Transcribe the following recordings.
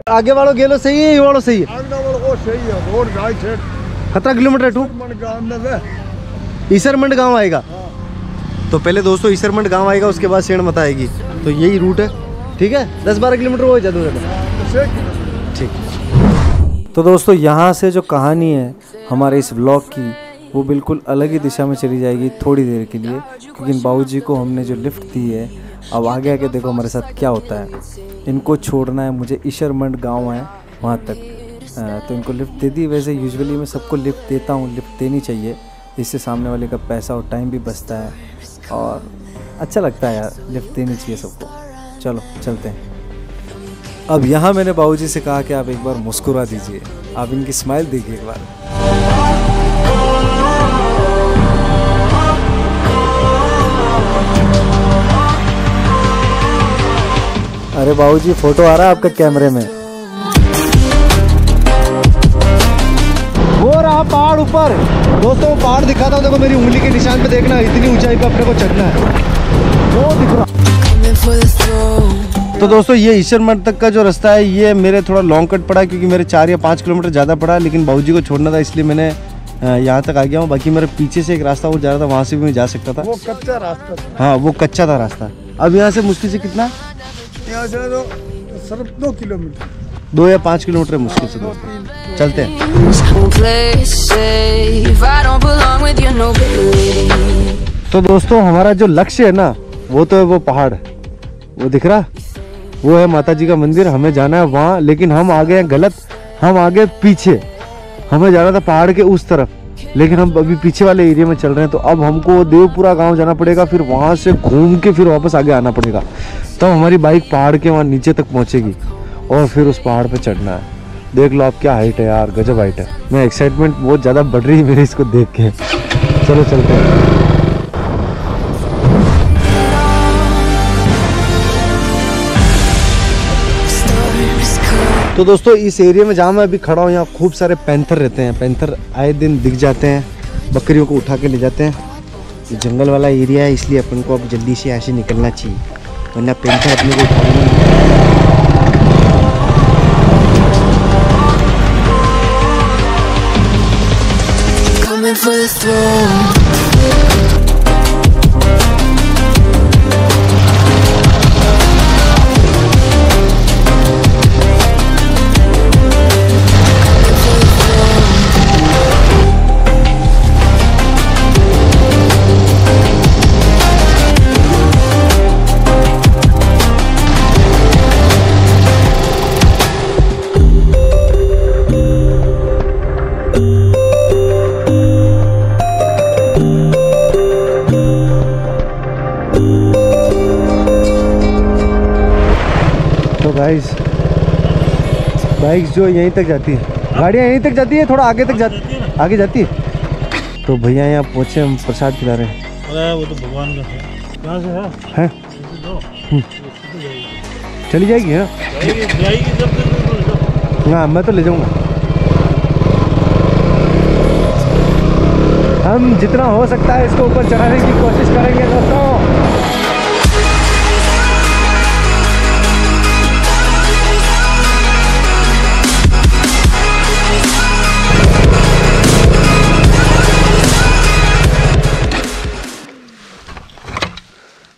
आगे वालों गेलो सही है, ये वालों सही है? आगे वालों को सही है। Road right side. कितना किलोमीटर है? ईसरमंड गांव आएगा। तो पहले दोस्तों ईसरमंड गांव आएगा, उसके बाद सेंधमाता आएगी। तो यही रूट है, ठीक है। 10-12 किलोमीटर हो ज़्यादा ठीक। तो दोस्तों यहाँ से जो कहानी है हमारे इस व्लॉग की, वो बिल्कुल अलग ही दिशा में चली जाएगी थोड़ी देर के लिए, क्योंकि बाबूजी को हमने जो लिफ्ट दी है, अब आगे आगे देखो हमारे साथ क्या होता है। इनको छोड़ना है मुझे, ईसरमंड गांव है वहाँ तक, तो इनको लिफ्ट दे दी। वैसे यूजुअली मैं सबको लिफ्ट देता हूँ, लिफ्ट देनी चाहिए, इससे सामने वाले का पैसा और टाइम भी बचता है और अच्छा लगता है यार, लिफ्ट देनी चाहिए सबको। चलो चलते हैं। अब यहाँ मैंने बाबूजी से कहा कि आप एक बार मुस्कुरा दीजिए, आप इनकी स्माइल देखिए एक बार। अरे बाबूजी फोटो आ रहा है आपका कैमरे में। वो रहा पहाड़ ऊपर। दोस्तों पहाड़ दिखाता हूँ, देखो मेरी उंगली के निशान पे देखना, इतनी ऊंचाई पे अपने को चढ़ना है, वो दिख रहा। तो दोस्तों ये ईसरमंड तक का जो रास्ता है, ये मेरे थोड़ा लॉन्ग कट पड़ा, क्योंकि मेरे 4 या 5 किलोमीटर ज़्यादा पड़ा, लेकिन बाबूजी को छोड़ना था इसलिए मैंने यहाँ तक आ गया हूँ। बाकी मेरे पीछे से एक रास्ता और जा रहा था, वहाँ से भी मैं जा सकता था। वो कच्चा रास्ता था। हाँ वो कच्चा था रास्ता। अब यहाँ से मुश्किल से कितना, यहाँ से तो सिर्फ 2 किलोमीटर, 2 या 5 किलोमीटर मुश्किल से दोस्तों। चलते हैं। तो दोस्तों हमारा जो लक्ष्य है ना, वो तो है वो पहाड़, वो दिख रहा, वो है माता जी का मंदिर, हमें जाना है वहाँ। लेकिन हम आ गए गलत, हम आ गए पीछे। हमें जाना था पहाड़ के उस तरफ, लेकिन हम अभी पीछे वाले एरिया में चल रहे हैं। तो अब हमको देवपुरा गांव जाना पड़ेगा, फिर वहाँ से घूम के फिर वापस आगे आना पड़ेगा, तब हमारी बाइक पहाड़ के वहाँ नीचे तक पहुँचेगी और फिर उस पहाड़ पे चढ़ना है। देख लो आप क्या हाइट है यार, गजब हाइट है। मैं एक्साइटमेंट बहुत ज़्यादा बढ़ रही है मेरी इसको देख के। चलो चलते हैं। तो दोस्तों इस एरिया में जहाँ मैं अभी खड़ा हूँ, यहाँ खूब सारे पैंथर रहते हैं। पैंथर आए दिन दिख जाते हैं, बकरियों को उठा के ले जाते हैं। ये जंगल वाला एरिया है, इसलिए अपन को अब जल्दी से यहाँ से निकलना चाहिए, वरना पैंथर अपने को उठा लेंगे। बाइक जो यहीं तक जाती है, गाड़ियाँ यहीं तक जाती है, थोड़ा आगे तक आगे जाती है। तो भैया यहाँ पहुँचे, हम प्रसाद खिला रहे हैं। अरे वो तो भगवान का है, कहाँ से है? चली जाएगी है ना? हाँ मैं तो ले जाऊँगा। हम जितना हो सकता है इसको ऊपर चढ़ाने की कोशिश करेंगे दोस्तों।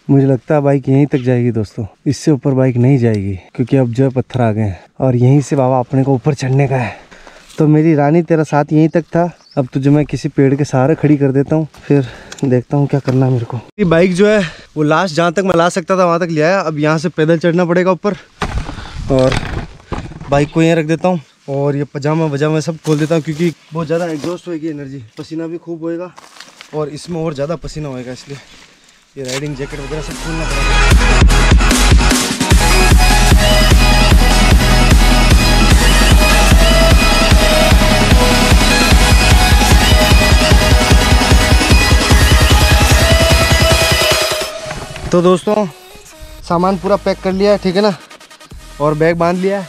मुझे लगता है बाइक यहीं तक जाएगी दोस्तों, इससे ऊपर बाइक नहीं जाएगी, क्योंकि अब जो पत्थर आ गए हैं और यहीं से बाबा अपने को ऊपर चढ़ने का है। तो मेरी रानी तेरा साथ यहीं तक था, अब तुझे मैं किसी पेड़ के सहारे खड़ी कर देता हूँ, फिर देखता हूँ क्या करना है मेरे को। ये बाइक जो है वो लास्ट जहाँ तक मैं ला सकता था वहाँ तक ले आया। अब यहाँ से पैदल चढ़ना पड़ेगा ऊपर, और बाइक को यहीं रख देता हूँ और ये पजामा वजामा सब खोल देता हूँ, क्योंकि बहुत ज़्यादा एग्जॉस्ट होएगी एनर्जी, पसीना भी खूब होएगा और इसमें और ज़्यादा पसीना होएगा, इसलिए ये राइडिंग जैकेट वगैरह सब खोलना पड़ेगा। तो दोस्तों सामान पूरा पैक कर लिया है, ठीक है ना, और बैग बांध लिया है,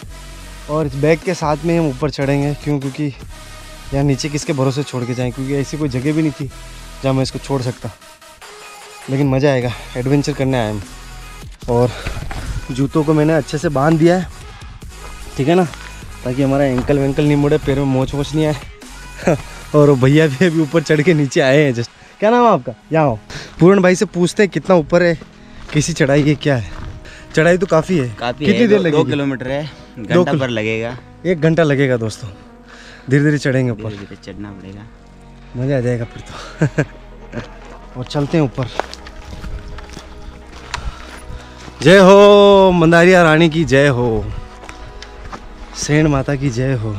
और इस बैग के साथ में हम ऊपर चढ़ेंगे। क्योंकि यहाँ नीचे किसके भरोसे छोड़ के जाएं, क्योंकि ऐसी कोई जगह भी नहीं थी जहाँ मैं इसको छोड़ सकता। लेकिन मज़ा आएगा, एडवेंचर करने आए हम। और जूतों को मैंने अच्छे से बांध दिया है, ठीक है ना, ताकि हमारा एंकल वेंकल नहीं मुड़े, पैर में मोच वोच नहीं आए। और भैया भी अभी ऊपर चढ़ के नीचे आए हैं जस्ट। क्या नाम है आपका? यहाँ आओ, पूर्ण भाई से पूछते हैं कितना ऊपर है, कैसी चढ़ाई है, क्या है। चढ़ाई तो काफ़ी है। कितनी देर लगेगी? 2 किलोमीटर है, घंटा पर लगेगा। 1 घंटा लगेगा दोस्तों। धीरे धीरे चढ़ेंगे ऊपर, धीरे चढ़ना पड़ेगा, मज़ा आ जाएगा फिर तो। और चलते हैं ऊपर। जय हो मंदारिया रानी की जय हो, सेंड माता की जय हो।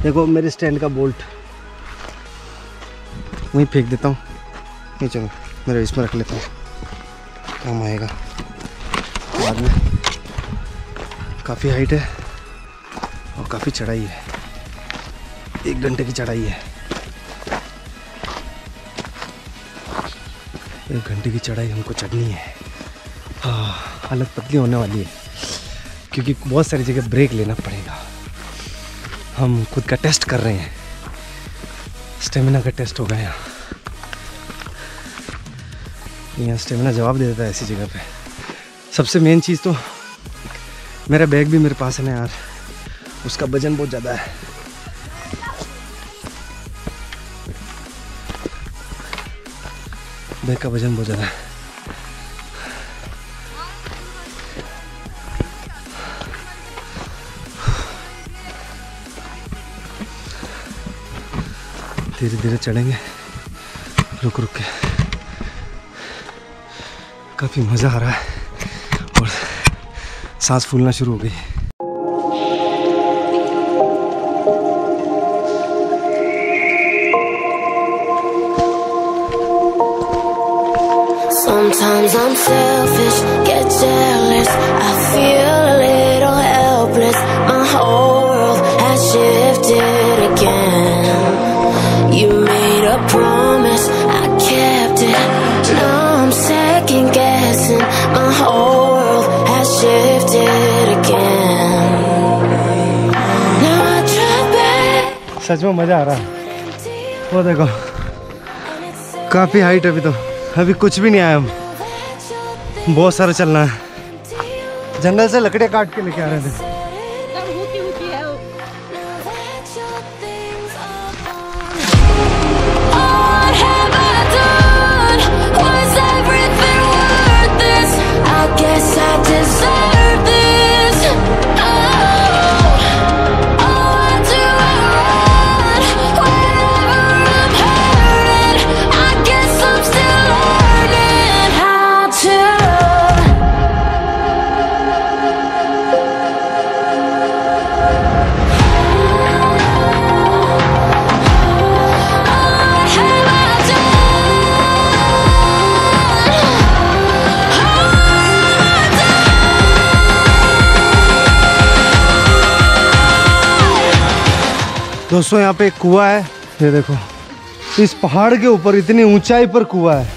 देखो मेरे स्टैंड का बोल्ट वहीं फेंक देता हूँ। नहीं चलो मेरे इसमें रख लेता हूँ, काम आएगा बाद में। काफ़ी हाइट है और काफ़ी चढ़ाई है, 1 घंटे की चढ़ाई है। 1 घंटे की चढ़ाई हमको चढ़नी है। हाँ, हालत पतली होने वाली है क्योंकि बहुत सारी जगह ब्रेक लेना पड़ेगा। हम खुद का टेस्ट कर रहे हैं, स्टेमिना का टेस्ट होगा यहाँ स्टेमिना जवाब दे देता है ऐसी जगह पे। सबसे मेन चीज़ तो मेरा बैग भी मेरे पास है ना यार, उसका वजन बहुत ज़्यादा है। बैग का वजन बहुत ज़्यादा है। धीरे धीरे चढ़ेंगे, रुक रुक के। काफ़ी मज़ा आ रहा है और सांस फूलना शुरू हो गई। Sometimes I'm selfish, get jealous, I feel a little helpless. My whole world has shifted again. You made a promise, I kept it. Now I'm second guessing. My whole world has shifted again. Now I drive back. सच में मज़ा आ रहा है। वो देखो काफ़ी height अभी तो, अभी कुछ भी नहीं आया। हम बहुत सारा चलना है। जंगल से लकड़ियाँ काट के लेके आ रहे थे। दोस्तों यहाँ पे एक कुआं है, ये देखो इस पहाड़ के ऊपर इतनी ऊंचाई पर कुआं है।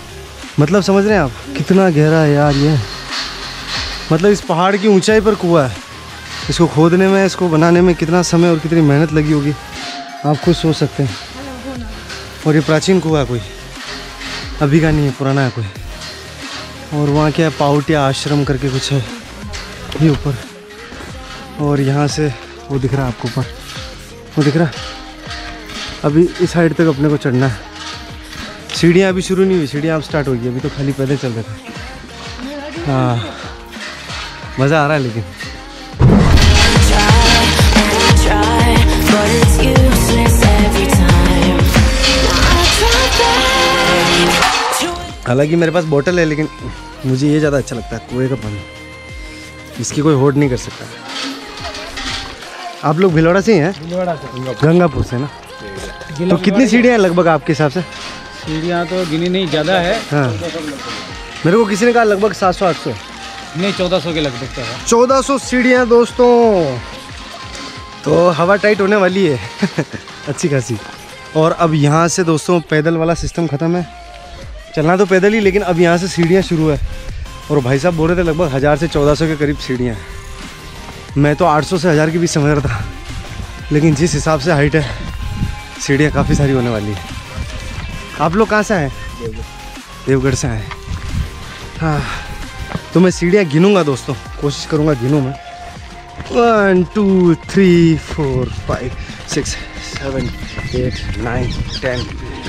मतलब समझ रहे हैं आप कितना गहरा है यार ये। मतलब इस पहाड़ की ऊंचाई पर कुआं है। इसको खोदने में, इसको बनाने में कितना समय और कितनी मेहनत लगी होगी आप खुद सोच सकते हैं। और ये प्राचीन कुआं है, कोई अभी का नहीं है, पुराना है कोई। और वहाँ क्या है, पाउटिया आश्रम करके कुछ है ये ऊपर। और यहाँ से वो दिख रहा है आपको ऊपर, वो दिख रहा है। अभी इस हाइट तक अपने को चढ़ना है। सीढ़ियाँ अभी शुरू नहीं हुई, सीढ़ियाँ अब स्टार्ट होगी। अभी तो खाली पैदल चल रहे थे। हाँ मज़ा आ रहा है लेकिन। हालांकि मेरे पास बोतल है लेकिन मुझे ये ज़्यादा अच्छा लगता है, कुएं का पानी। इसकी कोई होड़ नहीं कर सकता। आप लोग भिलवाड़ा से ही हैं? भिलवाड़ा से, गंगापुर से ना। तो कितनी सीढ़ियाँ हैं लगभग आपके हिसाब से? सीढ़ियाँ तो गिनी नहीं, ज़्यादा है। हाँ मेरे को किसी ने कहा लगभग 700-800। नहीं 1400 के लगभग तो है। 1400 सीढ़ियाँ दोस्तों। तो हवा टाइट होने वाली है अच्छी खासी। और अब यहाँ से दोस्तों पैदल वाला सिस्टम ख़त्म है। चलना तो पैदल ही, लेकिन अब यहाँ से सीढ़ियाँ शुरू है। और भाई साहब बोल रहे थे लगभग 1000 से 1400 के करीब सीढ़ियाँ हैं। मैं तो 800 से 1000 के बीच समझ रहा था, लेकिन जिस हिसाब से हाइट है सीढ़ियाँ काफ़ी सारी होने वाली है। आप लोग कहाँ से आए? देवगढ़ से आए। हाँ तो मैं सीढ़ियाँ गिनूँगा दोस्तों, कोशिश करूँगा गिनूँ मैं। 1 2 3 4 5 6 7 8 9 10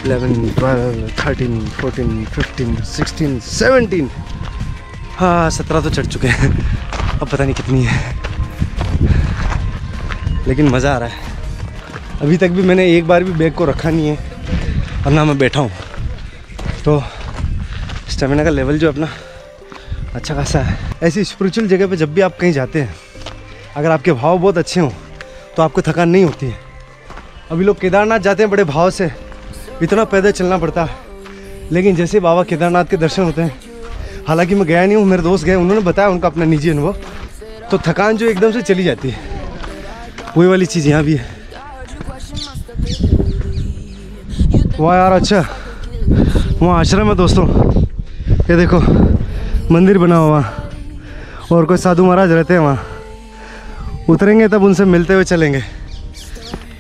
11 12 13 14 15 16 17। हाँ 17 तो चढ़ चुके हैं, अब पता नहीं कितनी है, लेकिन मज़ा आ रहा है। अभी तक भी मैंने एक बार भी बैग को रखा नहीं है और ना मैं बैठा हूँ, तो स्टेमिना का लेवल जो अपना अच्छा खासा है। ऐसी स्पिरिचुअल जगह पे जब भी आप कहीं जाते हैं, अगर आपके भाव बहुत अच्छे हों तो आपको थकान नहीं होती है। अभी लोग केदारनाथ जाते हैं बड़े भाव से, इतना पैदल चलना पड़ता है, लेकिन जैसे बाबा केदारनाथ के दर्शन होते हैं, हालांकि मैं गया नहीं हूँ, मेरे दोस्त गए, उन्होंने बताया उनका अपना निजी अनुभव, तो थकान जो एकदम से चली जाती है, वही वाली चीज़ यहाँ भी है। वाह यार, अच्छा वहाँ आश्रम है दोस्तों, ये देखो मंदिर बना हुआ, और कोई साधु महाराज रहते हैं वहाँ। उतरेंगे तब उनसे मिलते हुए चलेंगे।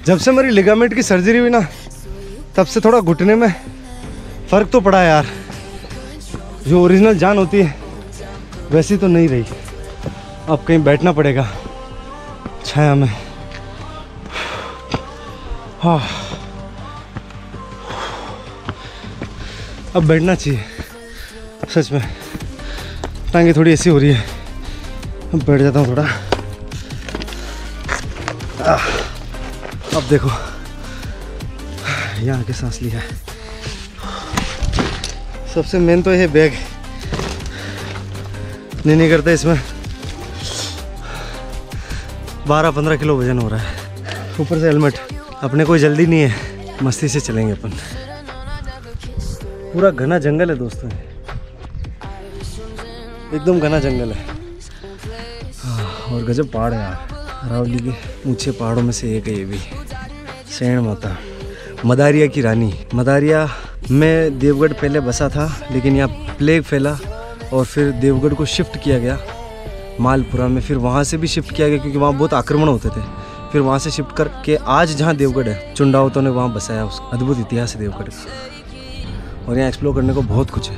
जब से मेरी लिगामेंट की सर्जरी हुई ना, तब से थोड़ा घुटने में फ़र्क तो पड़ा है यार। जो ओरिजिनल जान होती है वैसी तो नहीं रही। अब कहीं बैठना पड़ेगा छाया में। हाँ अब बैठना चाहिए सच में, टांगे थोड़ी ऐसी हो रही है, अब बैठ जाता हूँ थोड़ा। अब देखो यहाँ के सांस लिया है। सबसे मेन तो ये बैग नहीं करते, इसमें 12-15 किलो वजन हो रहा है, ऊपर से हेलमेट। अपने कोई जल्दी नहीं है, मस्ती से चलेंगे अपन। पूरा घना जंगल है दोस्तों, एकदम घना जंगल है। और गजब पहाड़ है यार, अरावली के ऊंचे पहाड़ों में से एक है ये भी। सेण माता, मदारिया की रानी। मदारिया में देवगढ़ पहले बसा था, लेकिन यहाँ प्लेग फैला और फिर देवगढ़ को शिफ्ट किया गया मालपुरा में। फिर वहाँ से भी शिफ्ट किया गया क्योंकि वहाँ बहुत आक्रमण होते थे। फिर वहाँ से शिफ्ट करके आज जहाँ देवगढ़ है, चुंडावतों ने वहाँ बसाया। उसका अद्भुत इतिहास है देवगढ़ का, और यहाँ एक्सप्लोर करने को बहुत कुछ है।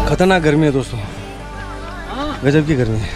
खतरनाक गर्मी है दोस्तों, गजब की गर्मी है।